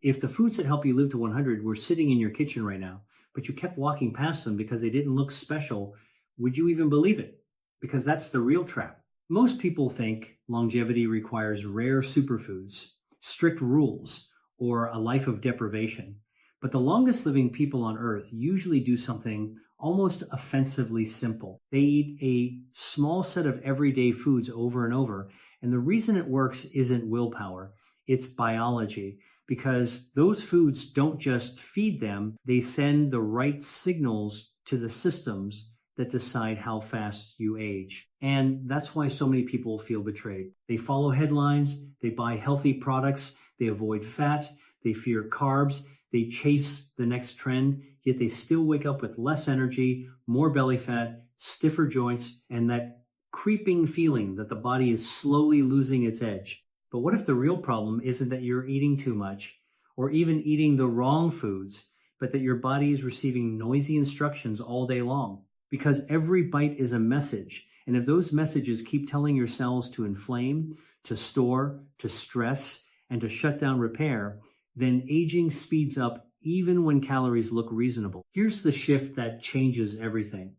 If the foods that help you live to 100 were sitting in your kitchen right now, but you kept walking past them because they didn't look special, would you even believe it? Because that's the real trap. Most people think longevity requires rare superfoods, strict rules, or a life of deprivation. But the longest living people on earth usually do something almost offensively simple. They eat a small set of everyday foods over and over. And the reason it works isn't willpower, it's biology. Because those foods don't just feed them, they send the right signals to the systems that decide how fast you age. And that's why so many people feel betrayed. They follow headlines, they buy healthy products, they avoid fat, they fear carbs, they chase the next trend, yet they still wake up with less energy, more belly fat, stiffer joints, and that creeping feeling that the body is slowly losing its edge. But what if the real problem isn't that you're eating too much or even eating the wrong foods, but that your body is receiving noisy instructions all day long? Because every bite is a message. And if those messages keep telling your cells to inflame, to store, to stress, and to shut down repair, then aging speeds up even when calories look reasonable. Here's the shift that changes everything.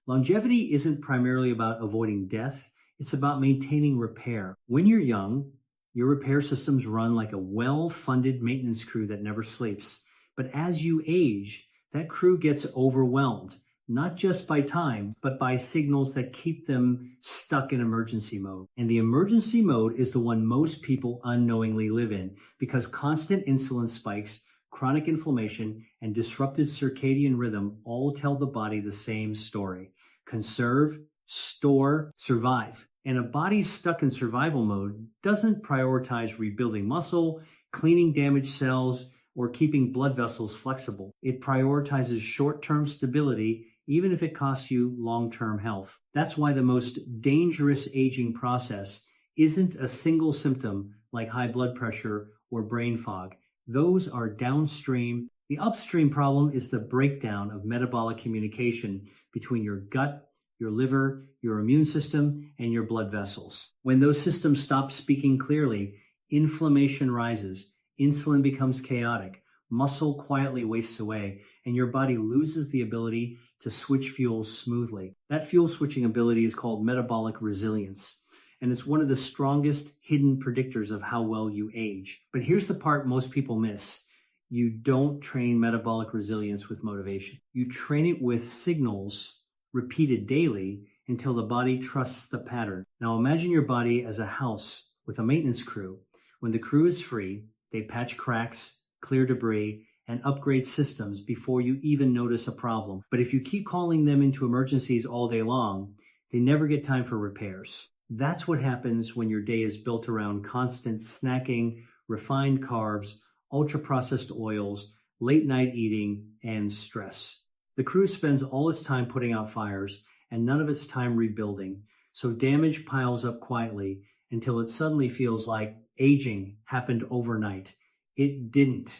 Longevity isn't primarily about avoiding death. It's about maintaining repair. When you're young, your repair systems run like a well-funded maintenance crew that never sleeps. But as you age, that crew gets overwhelmed, not just by time, but by signals that keep them stuck in emergency mode. And the emergency mode is the one most people unknowingly live in because constant insulin spikes, chronic inflammation, and disrupted circadian rhythm all tell the body the same story. Conserve, store, survive. And a body stuck in survival mode doesn't prioritize rebuilding muscle, cleaning damaged cells, or keeping blood vessels flexible. It prioritizes short-term stability, even if it costs you long-term health. That's why the most dangerous aging process isn't a single symptom like high blood pressure or brain fog. Those are downstream. The upstream problem is the breakdown of metabolic communication between your gut, your liver, your immune system, and your blood vessels. When those systems stop speaking clearly, inflammation rises, insulin becomes chaotic, muscle quietly wastes away, and your body loses the ability to switch fuels smoothly. That fuel switching ability is called metabolic resilience, and it's one of the strongest hidden predictors of how well you age. But here's the part most people miss. You don't train metabolic resilience with motivation. You train it with signals repeated daily until the body trusts the pattern. Now imagine your body as a house with a maintenance crew. When the crew is free, they patch cracks, clear debris, and upgrade systems before you even notice a problem. But if you keep calling them into emergencies all day long, they never get time for repairs. That's what happens when your day is built around constant snacking, refined carbs, ultra-processed oils, late night eating, and stress. The crew spends all its time putting out fires and none of its time rebuilding, so damage piles up quietly until it suddenly feels like aging happened overnight. It didn't.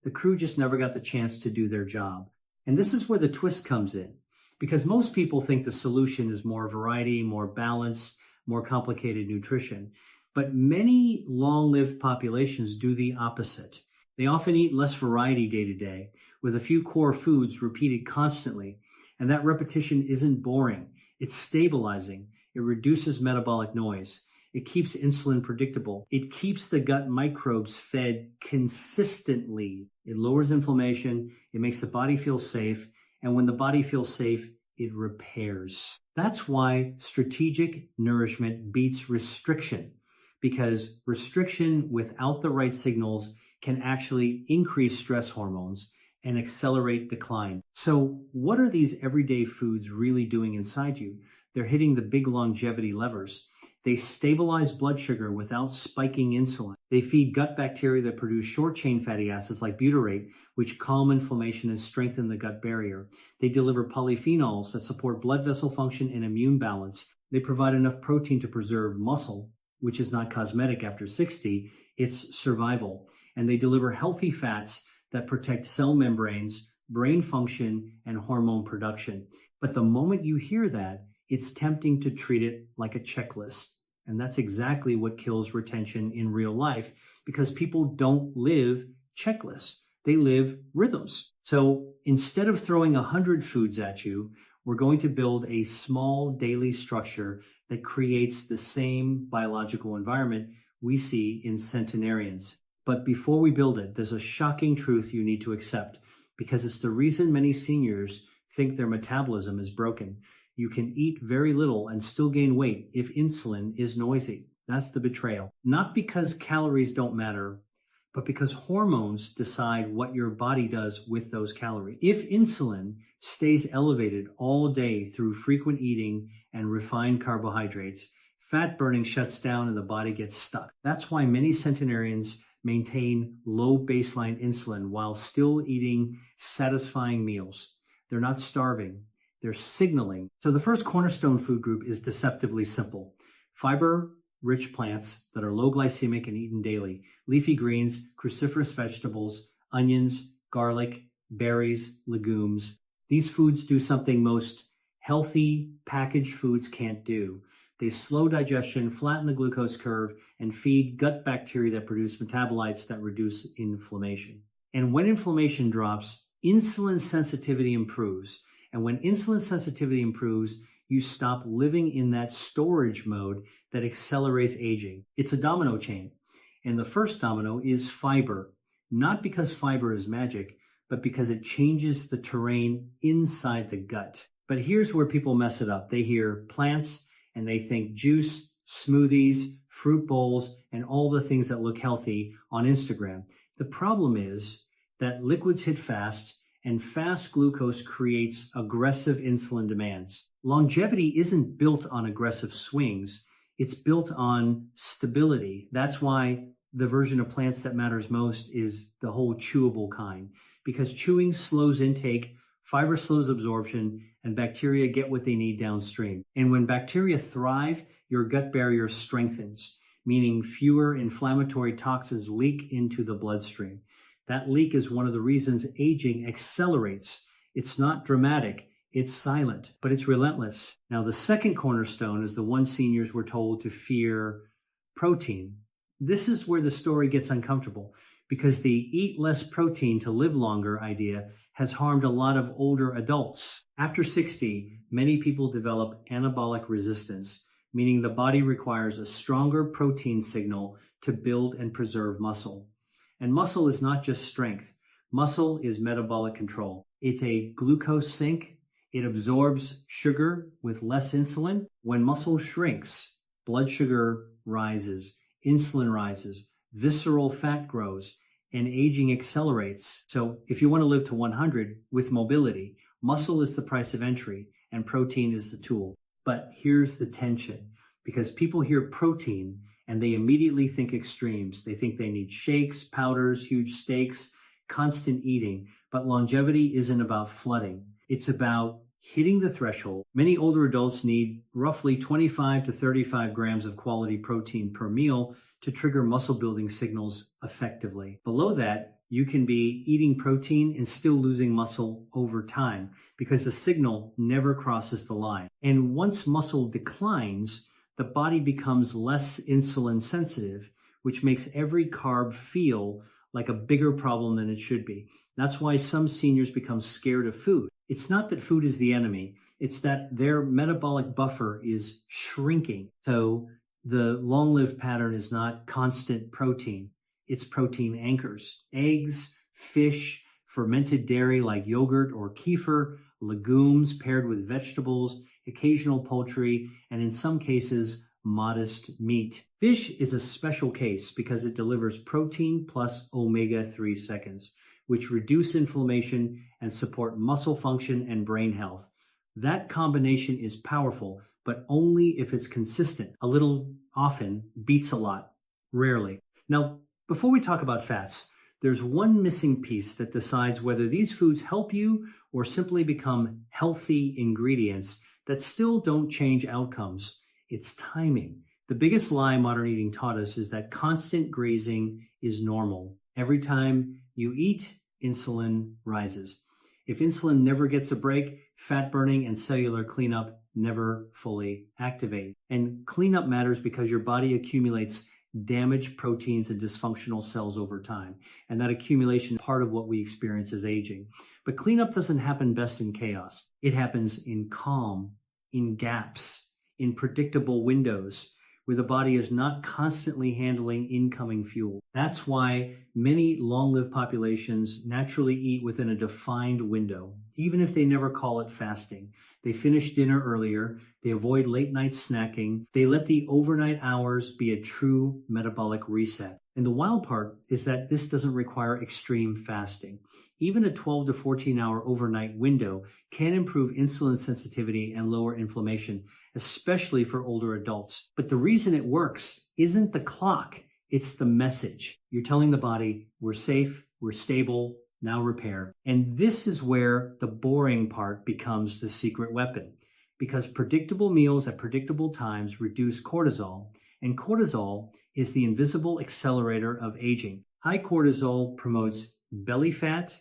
The crew just never got the chance to do their job. And this is where the twist comes in, because most people think the solution is more variety, more balance, more complicated nutrition. But many long-lived populations do the opposite. They often eat less variety day to day, with a few core foods repeated constantly. And that repetition isn't boring. It's stabilizing. It reduces metabolic noise. It keeps insulin predictable. It keeps the gut microbes fed consistently. It lowers inflammation. It makes the body feel safe. And when the body feels safe, it repairs. That's why strategic nourishment beats restriction, because restriction without the right signals can actually increase stress hormones and accelerate decline. So what are these everyday foods really doing inside you? They're hitting the big longevity levers. They stabilize blood sugar without spiking insulin. They feed gut bacteria that produce short-chain fatty acids like butyrate, which calm inflammation and strengthen the gut barrier. They deliver polyphenols that support blood vessel function and immune balance. They provide enough protein to preserve muscle, which is not cosmetic after 60, it's survival. And they deliver healthy fats that protect cell membranes, brain function, and hormone production. But the moment you hear that, it's tempting to treat it like a checklist. And that's exactly what kills retention in real life, because people don't live checklists. They live rhythms. So instead of throwing 100 foods at you, we're going to build a small daily structure that creates the same biological environment we see in centenarians. But before we build it, there's a shocking truth you need to accept, because it's the reason many seniors think their metabolism is broken. You can eat very little and still gain weight if insulin is noisy. That's the betrayal. Not because calories don't matter, but because hormones decide what your body does with those calories. If insulin stays elevated all day through frequent eating and refined carbohydrates, fat burning shuts down and the body gets stuck. That's why many centenarians maintain low baseline insulin while still eating satisfying meals. They're not starving. They're signaling. So the first cornerstone food group is deceptively simple. Fiber-rich plants that are low glycemic and eaten daily. Leafy greens, cruciferous vegetables, onions, garlic, berries, legumes. These foods do something most healthy packaged foods can't do. They slow digestion, flatten the glucose curve, and feed gut bacteria that produce metabolites that reduce inflammation. And when inflammation drops, insulin sensitivity improves. And when insulin sensitivity improves, you stop living in that storage mode that accelerates aging. It's a domino chain. And the first domino is fiber, not because fiber is magic, but because it changes the terrain inside the gut. But here's where people mess it up. They hear plants and they think juice, smoothies, fruit bowls, and all the things that look healthy on Instagram. The problem is that liquids hit fast, and fast glucose creates aggressive insulin demands. Longevity isn't built on aggressive swings. It's built on stability. That's why the version of plants that matters most is the whole chewable kind, because chewing slows intake, fiber slows absorption, and bacteria get what they need downstream. And when bacteria thrive, your gut barrier strengthens, meaning fewer inflammatory toxins leak into the bloodstream. That leak is one of the reasons aging accelerates. It's not dramatic, it's silent, but it's relentless. Now, the second cornerstone is the one seniors were told to fear: protein. This is where the story gets uncomfortable, because the eat less protein to live longer idea has harmed a lot of older adults. After 60, many people develop anabolic resistance, meaning the body requires a stronger protein signal to build and preserve muscle. And muscle is not just strength. Muscle is metabolic control. It's a glucose sink. It absorbs sugar with less insulin. When muscle shrinks, blood sugar rises, insulin rises, visceral fat grows, and aging accelerates. So if you want to live to 100 with mobility, muscle is the price of entry and protein is the tool. But here's the tension, because people hear protein and they immediately think extremes. They think they need shakes, powders, huge steaks, constant eating. But longevity isn't about flooding. It's about hitting the threshold. Many older adults need roughly 25 to 35 grams of quality protein per meal to trigger muscle building signals effectively. Below that, you can be eating protein and still losing muscle over time because the signal never crosses the line. And once muscle declines, the body becomes less insulin sensitive, which makes every carb feel like a bigger problem than it should be. That's why some seniors become scared of food. It's not that food is the enemy. It's that their metabolic buffer is shrinking. So the long-lived pattern is not constant protein. It's protein anchors. Eggs, fish, fermented dairy like yogurt or kefir, legumes paired with vegetables, occasional poultry, and in some cases, modest meat. Fish is a special case because it delivers protein plus omega-3 seconds, which reduce inflammation and support muscle function and brain health. That combination is powerful, but only if it's consistent. A little often beats a lot, rarely. Now, before we talk about fats, there's one missing piece that decides whether these foods help you or simply become healthy ingredients that still don't change outcomes. It's timing. The biggest lie modern eating taught us is that constant grazing is normal. Every time you eat, insulin rises. If insulin never gets a break, fat burning and cellular cleanup never fully activate. And cleanup matters because your body accumulates damaged proteins and dysfunctional cells over time. And that accumulation is part of what we experience as aging. But cleanup doesn't happen best in chaos. It happens in calm, in gaps, in predictable windows, where the body is not constantly handling incoming fuel. That's why many long-lived populations naturally eat within a defined window, even if they never call it fasting. They finish dinner earlier, they avoid late-night snacking, they let the overnight hours be a true metabolic reset. And the wild part is that this doesn't require extreme fasting. Even a 12 to 14 hour overnight window can improve insulin sensitivity and lower inflammation, especially for older adults. But the reason it works isn't the clock, it's the message. You're telling the body, we're safe, we're stable, now repair. And this is where the boring part becomes the secret weapon, because predictable meals at predictable times reduce cortisol, and cortisol is the invisible accelerator of aging. High cortisol promotes belly fat,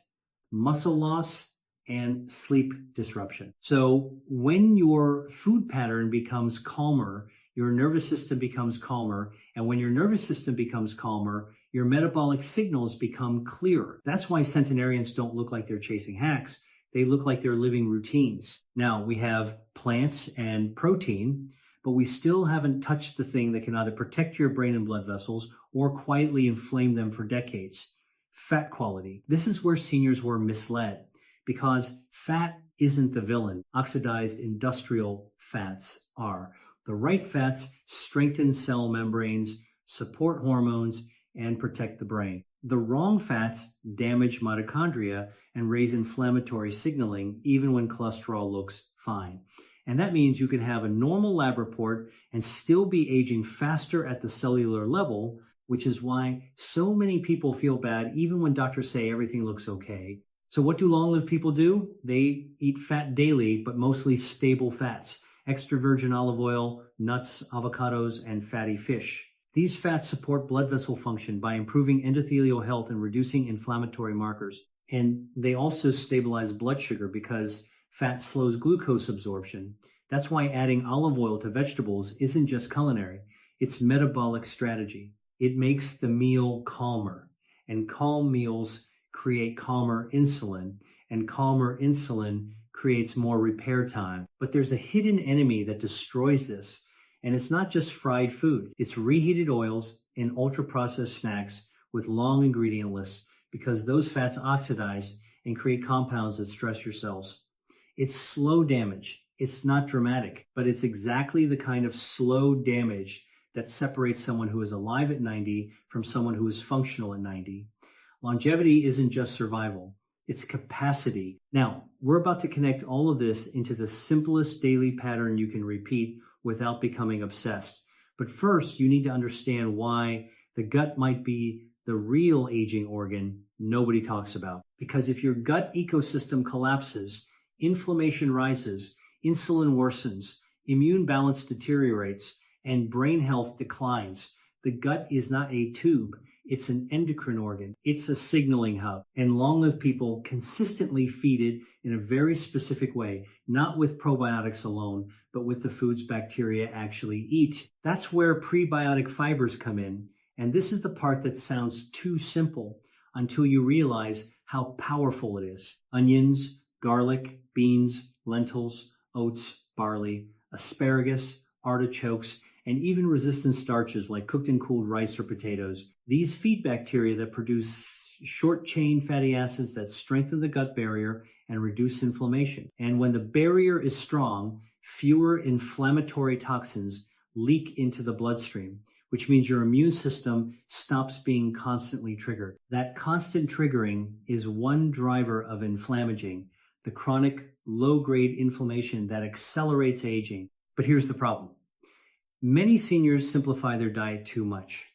muscle loss, and sleep disruption. So when your food pattern becomes calmer, your nervous system becomes calmer, and when your nervous system becomes calmer, your metabolic signals become clearer. That's why centenarians don't look like they're chasing hacks. They look like they're living routines. Now, we have plants and protein, but we still haven't touched the thing that can either protect your brain and blood vessels or quietly inflame them for decades. Fat quality. This is where seniors were misled, because fat isn't the villain. Oxidized industrial fats are. The right fats strengthen cell membranes, support hormones, and protect the brain. The wrong fats damage mitochondria and raise inflammatory signaling even when cholesterol looks fine. And that means you can have a normal lab report and still be aging faster at the cellular level, which is why so many people feel bad even when doctors say everything looks okay. So what do long-lived people do? They eat fat daily, but mostly stable fats, extra virgin olive oil, nuts, avocados, and fatty fish. These fats support blood vessel function by improving endothelial health and reducing inflammatory markers. And they also stabilize blood sugar because fat slows glucose absorption. That's why adding olive oil to vegetables isn't just culinary, it's metabolic strategy. It makes the meal calmer, and calm meals create calmer insulin, and calmer insulin creates more repair time. But there's a hidden enemy that destroys this, and it's not just fried food. It's reheated oils and ultra-processed snacks with long ingredient lists, because those fats oxidize and create compounds that stress your cells. It's slow damage. It's not dramatic, but it's exactly the kind of slow damage that separates someone who is alive at 90 from someone who is functional at 90. Longevity isn't just survival, it's capacity. Now, we're about to connect all of this into the simplest daily pattern you can repeat without becoming obsessed. But first, you need to understand why the gut might be the real aging organ nobody talks about. Because if your gut ecosystem collapses, inflammation rises, insulin worsens, immune balance deteriorates, and brain health declines. The gut is not a tube, it's an endocrine organ. It's a signaling hub. And long-lived people consistently feed it in a very specific way, not with probiotics alone, but with the foods bacteria actually eat. That's where prebiotic fibers come in. And this is the part that sounds too simple until you realize how powerful it is. Onions, garlic, beans, lentils, oats, barley, asparagus, artichokes, and even resistant starches like cooked and cooled rice or potatoes. These feed bacteria that produce short-chain fatty acids that strengthen the gut barrier and reduce inflammation. And when the barrier is strong, fewer inflammatory toxins leak into the bloodstream, which means your immune system stops being constantly triggered. That constant triggering is one driver of inflammaging, the chronic low-grade inflammation that accelerates aging. But here's the problem. Many seniors simplify their diet too much.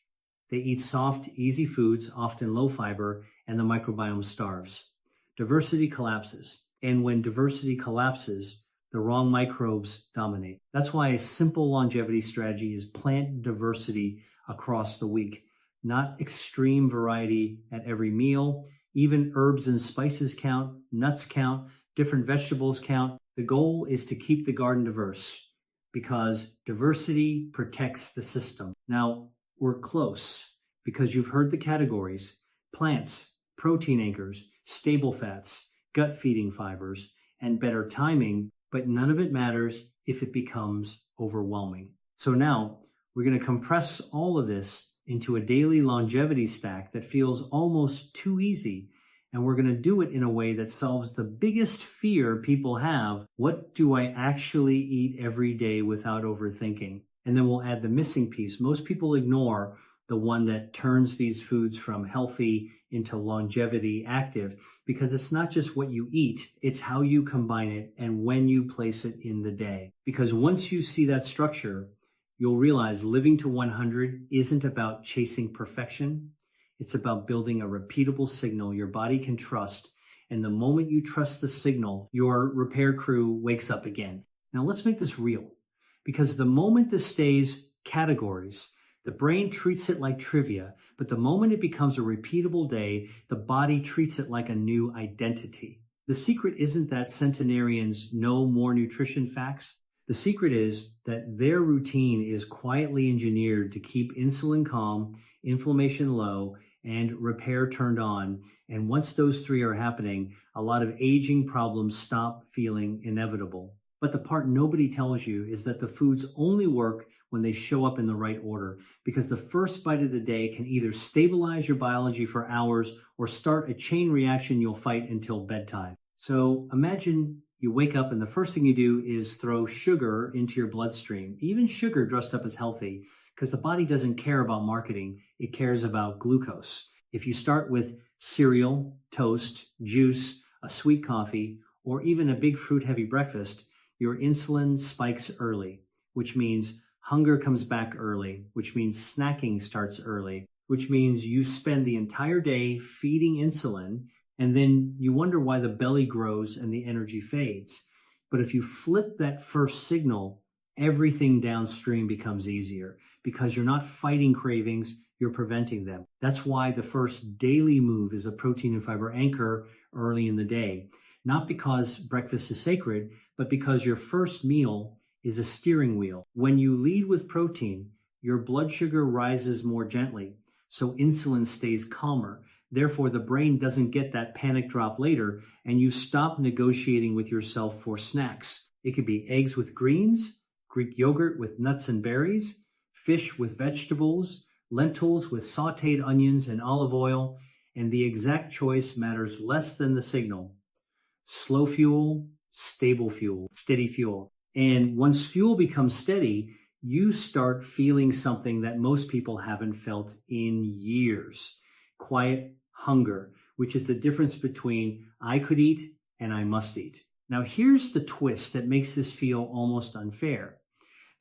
They eat soft, easy foods, often low fiber, and the microbiome starves. Diversity collapses. And when diversity collapses, the wrong microbes dominate. That's why a simple longevity strategy is plant diversity across the week, not extreme variety at every meal. Even herbs and spices count, nuts count, different vegetables count. The goal is to keep the garden diverse, because diversity protects the system. Now, we're close because you've heard the categories: plants, protein anchors, stable fats, gut feeding fibers, and better timing, but none of it matters if it becomes overwhelming. So now we're going to compress all of this into a daily longevity stack that feels almost too easy. And we're going to do it in a way that solves the biggest fear people have. What do I actually eat every day without overthinking? And then we'll add the missing piece. Most people ignore the one that turns these foods from healthy into longevity active, because it's not just what you eat, it's how you combine it and when you place it in the day. Because once you see that structure, you'll realize living to 100 isn't about chasing perfection. It's about building a repeatable signal your body can trust. And the moment you trust the signal, your repair crew wakes up again. Now let's make this real, because the moment this stays categories, the brain treats it like trivia, but the moment it becomes a repeatable day, the body treats it like a new identity. The secret isn't that centenarians know more nutrition facts. The secret is that their routine is quietly engineered to keep insulin calm, inflammation low, and repair turned on. And once those three are happening, a lot of aging problems stop feeling inevitable. But the part nobody tells you is that the foods only work when they show up in the right order, because the first bite of the day can either stabilize your biology for hours or start a chain reaction you'll fight until bedtime. So imagine you wake up and the first thing you do is throw sugar into your bloodstream, even sugar dressed up as healthy, because the body doesn't care about marketing. It cares about glucose. If you start with cereal, toast, juice, a sweet coffee, or even a big fruit-heavy breakfast, your insulin spikes early, which means hunger comes back early, which means snacking starts early, which means you spend the entire day feeding insulin, and then you wonder why the belly grows and the energy fades. But if you flip that first signal, everything downstream becomes easier, because you're not fighting cravings, you're preventing them. That's why the first daily move is a protein and fiber anchor early in the day. Not because breakfast is sacred, but because your first meal is a steering wheel. When you lead with protein, your blood sugar rises more gently, so insulin stays calmer. Therefore, the brain doesn't get that panic drop later, and you stop negotiating with yourself for snacks. It could be eggs with greens, Greek yogurt with nuts and berries, fish with vegetables, lentils with sauteed onions and olive oil, and the exact choice matters less than the signal. Slow fuel, stable fuel, steady fuel. And once fuel becomes steady, you start feeling something that most people haven't felt in years: quiet hunger, which is the difference between I could eat and I must eat. Now here's the twist that makes this feel almost unfair.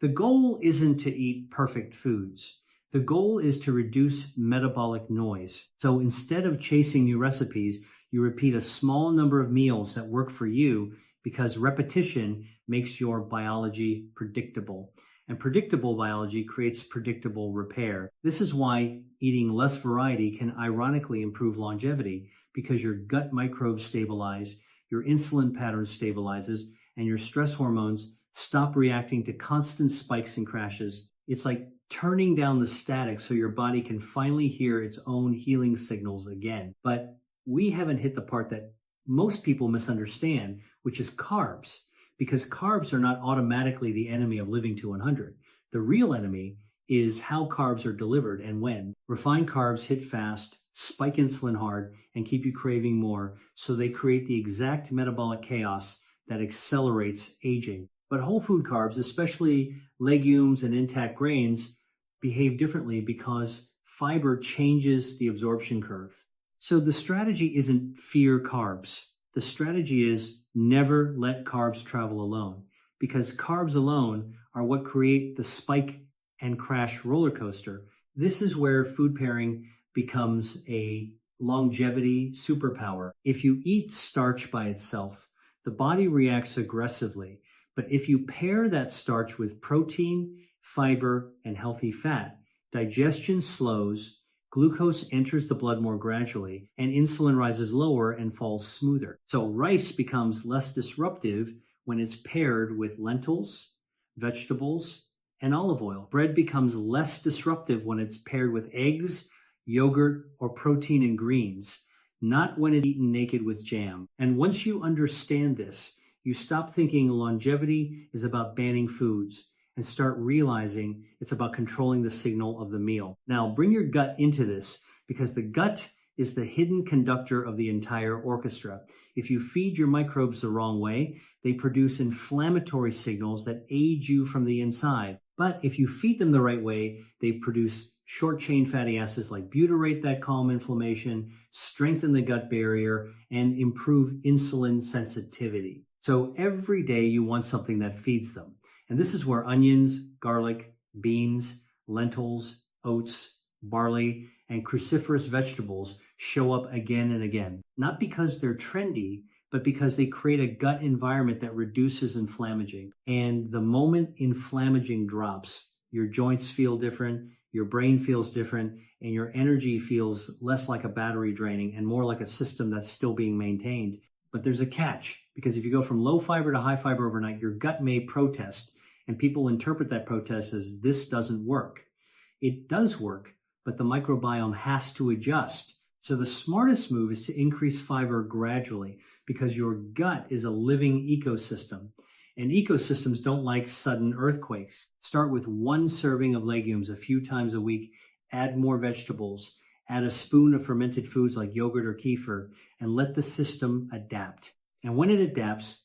The goal isn't to eat perfect foods. The goal is to reduce metabolic noise. So instead of chasing new recipes, you repeat a small number of meals that work for you, because repetition makes your biology predictable. And predictable biology creates predictable repair. This is why eating less variety can ironically improve longevity, because your gut microbes stabilize, your insulin pattern stabilizes, and your stress hormones stop reacting to constant spikes and crashes. It's like turning down the static so your body can finally hear its own healing signals again. But we haven't hit the part that most people misunderstand, which is carbs, because carbs are not automatically the enemy of living to 100. The real enemy is how carbs are delivered and when. Refined carbs hit fast, spike insulin hard, and keep you craving more, so they create the exact metabolic chaos that accelerates aging. But whole food carbs, especially legumes and intact grains, behave differently because fiber changes the absorption curve. So the strategy isn't fear carbs. The strategy is never let carbs travel alone, because carbs alone are what create the spike and crash roller coaster. This is where food pairing becomes a longevity superpower. If you eat starch by itself, the body reacts aggressively. But if you pair that starch with protein, fiber, and healthy fat, digestion slows, glucose enters the blood more gradually, and insulin rises lower and falls smoother. So rice becomes less disruptive when it's paired with lentils, vegetables, and olive oil. Bread becomes less disruptive when it's paired with eggs, yogurt, or protein and greens, not when it's eaten naked with jam. And once you understand this, you stop thinking longevity is about banning foods and start realizing it's about controlling the signal of the meal. Now, bring your gut into this, because the gut is the hidden conductor of the entire orchestra. If you feed your microbes the wrong way, they produce inflammatory signals that age you from the inside. But if you feed them the right way, they produce short-chain fatty acids like butyrate that calm inflammation, strengthen the gut barrier, and improve insulin sensitivity. So every day you want something that feeds them. And this is where onions, garlic, beans, lentils, oats, barley, and cruciferous vegetables show up again and again. Not because they're trendy, but because they create a gut environment that reduces inflammaging. And the moment inflammaging drops, your joints feel different, your brain feels different, and your energy feels less like a battery draining and more like a system that's still being maintained. But there's a catch, because if you go from low fiber to high fiber overnight, your gut may protest, and people interpret that protest as this doesn't work. It does work, but the microbiome has to adjust. So the smartest move is to increase fiber gradually, because your gut is a living ecosystem. And ecosystems don't like sudden earthquakes. Start with one serving of legumes a few times a week, add more vegetables, add a spoon of fermented foods like yogurt or kefir, and let the system adapt. And when it adapts,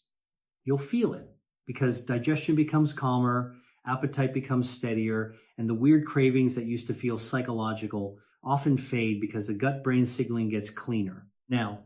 you'll feel it, because digestion becomes calmer, appetite becomes steadier, and the weird cravings that used to feel psychological often fade because the gut-brain signaling gets cleaner. Now,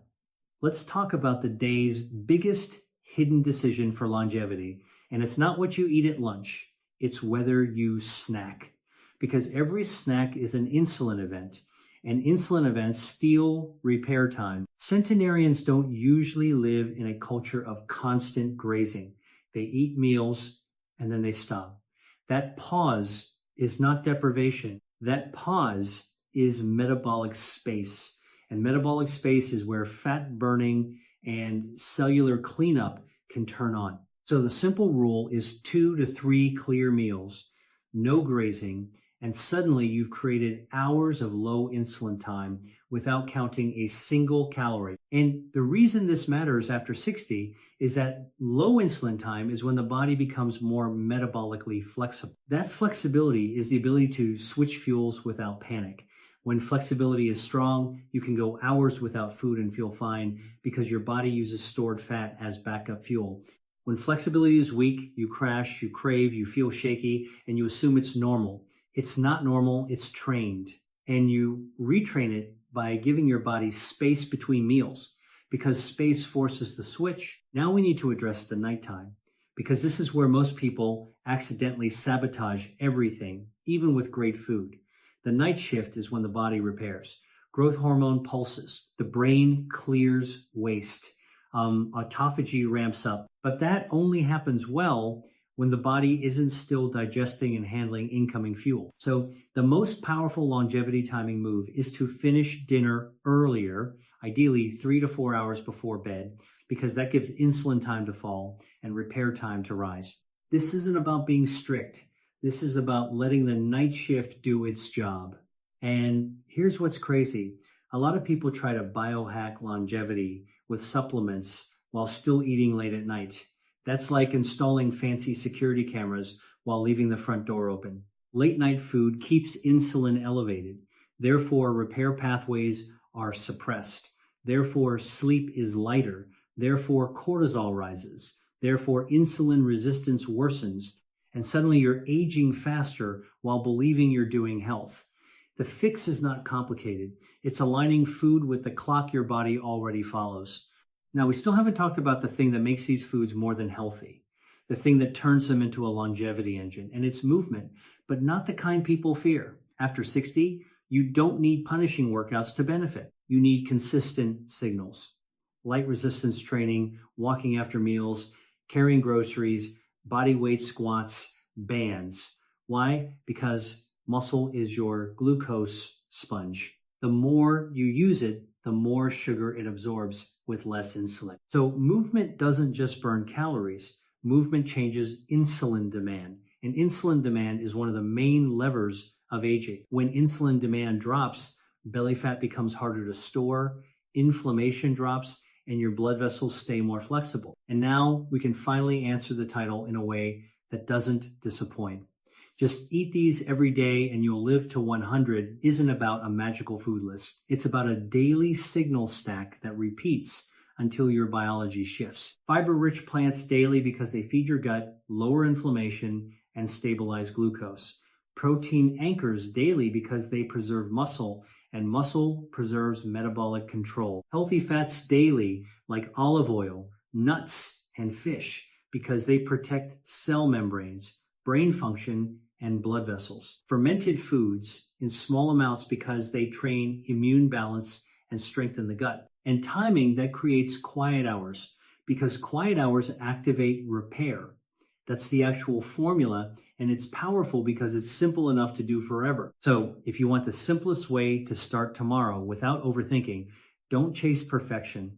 let's talk about the day's biggest hidden decision for longevity. And it's not what you eat at lunch, it's whether you snack. Because every snack is an insulin event, and insulin events steal repair time. Centenarians don't usually live in a culture of constant grazing. They eat meals and then they stop. That pause is not deprivation. That pause is metabolic space. And metabolic space is where fat burning and cellular cleanup can turn on. So the simple rule is 2 to 3 clear meals, no grazing, and suddenly you've created hours of low insulin time without counting a single calorie. And the reason this matters after 60 is that low insulin time is when the body becomes more metabolically flexible. That flexibility is the ability to switch fuels without panic. When flexibility is strong, you can go hours without food and feel fine because your body uses stored fat as backup fuel. When flexibility is weak, you crash, you crave, you feel shaky, and you assume it's normal. It's not normal, it's trained. And you retrain it by giving your body space between meals, because space forces the switch. Now we need to address the nighttime, because this is where most people accidentally sabotage everything, even with great food. The night shift is when the body repairs. Growth hormone pulses. The brain clears waste. Autophagy ramps up. But that only happens well when the body isn't still digesting and handling incoming fuel. So the most powerful longevity timing move is to finish dinner earlier, ideally 3 to 4 hours before bed, because that gives insulin time to fall and repair time to rise. This isn't about being strict. This is about letting the night shift do its job. And here's what's crazy. A lot of people try to biohack longevity with supplements while still eating late at night. That's like installing fancy security cameras while leaving the front door open. Late night food keeps insulin elevated. Therefore, repair pathways are suppressed. Therefore, sleep is lighter. Therefore, cortisol rises. Therefore, insulin resistance worsens. And suddenly you're aging faster while believing you're doing health. The fix is not complicated. It's aligning food with the clock your body already follows. Now, we still haven't talked about the thing that makes these foods more than healthy, the thing that turns them into a longevity engine, and it's movement, but not the kind people fear. After 60, you don't need punishing workouts to benefit. You need consistent signals. Light resistance training, walking after meals, carrying groceries, body weight squats, bands. Why? Because muscle is your glucose sponge. The more you use it, the more sugar it absorbs with less insulin. So movement doesn't just burn calories. Movement changes insulin demand. And insulin demand is one of the main levers of aging. When insulin demand drops, belly fat becomes harder to store, inflammation drops, and your blood vessels stay more flexible. And now we can finally answer the title in a way that doesn't disappoint. Just eat these every day and you'll live to 100 isn't about a magical food list. It's about a daily signal stack that repeats until your biology shifts. Fiber-rich plants daily because they feed your gut, lower inflammation, and stabilize glucose. Protein anchors daily because they preserve muscle, and muscle preserves metabolic control. Healthy fats daily like olive oil, nuts, and fish because they protect cell membranes, brain function, and blood vessels. Fermented foods in small amounts because they train immune balance and strengthen the gut. And timing that creates quiet hours because quiet hours activate repair. That's the actual formula, and it's powerful because it's simple enough to do forever. So if you want the simplest way to start tomorrow without overthinking, don't chase perfection.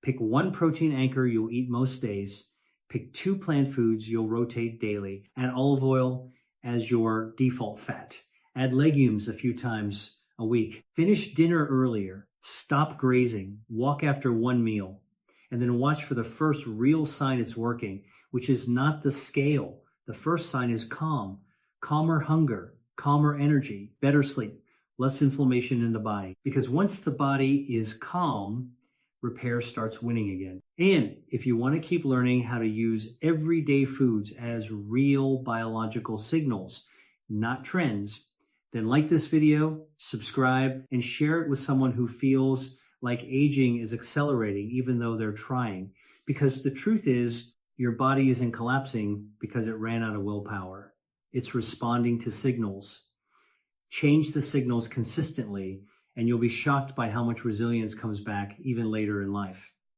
Pick one protein anchor you'll eat most days. Pick 2 plant foods you'll rotate daily. Add olive oil as your default fat. Add legumes a few times a week. Finish dinner earlier. Stop grazing. Walk after one meal. And then watch for the first real sign it's working, which is not the scale. The first sign is calm. Calmer hunger, calmer energy, better sleep, less inflammation in the body. Because once the body is calm, repair starts winning again. And if you want to keep learning how to use everyday foods as real biological signals, not trends, then like this video, subscribe, and share it with someone who feels like aging is accelerating even though they're trying. Because the truth is, your body isn't collapsing because it ran out of willpower. It's responding to signals. Change the signals consistently, and you'll be shocked by how much resilience comes back even later in life.